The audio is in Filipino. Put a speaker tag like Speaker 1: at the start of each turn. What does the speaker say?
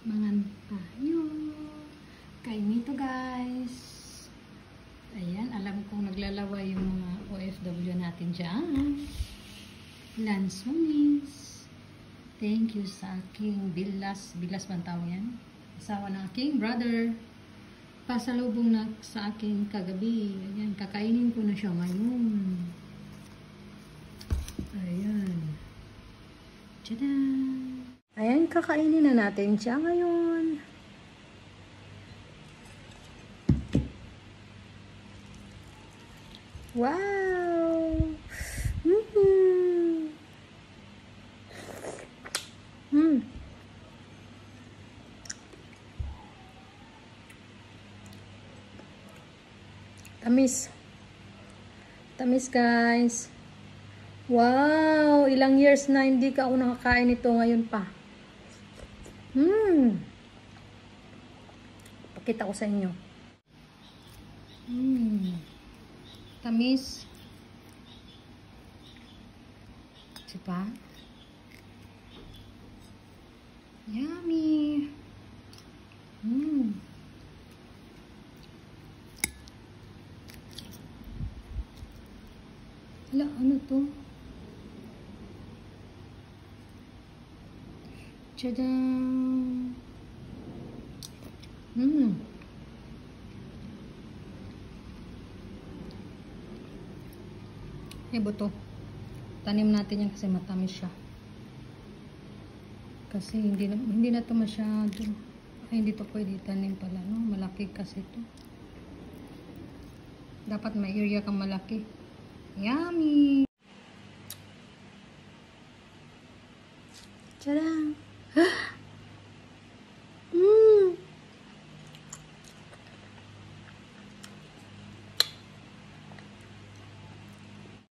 Speaker 1: Mangan tayo. Kain ito guys. Ayan, alam kong naglalawa yung mga OFW natin dyan. Lance Mumis. Thank you sa aking bilas bang tawag yan? Asawa ng aking brother. Pasalubong na sa akin kagabi. Ayan, kakainin ko na siya ngayon. Ayan. Tada! Ayan, kakainin na natin siya ngayon. Wow! Tamis. Tamis guys. Wow! Ilang years na hindi ka ako nakakain ito ngayon pa. Pakita ko sa inyo. Tamis. Diba? Yummy. Hala, ano to? Tadaan! Eh, buto. Tanim natin yan kasi matamis siya. Kasi hindi na to masyado. Ay, hindi to pwede tanim pala, no? Malaki kasi to. Dapat may area kang malaki. Yummy! Tadaan!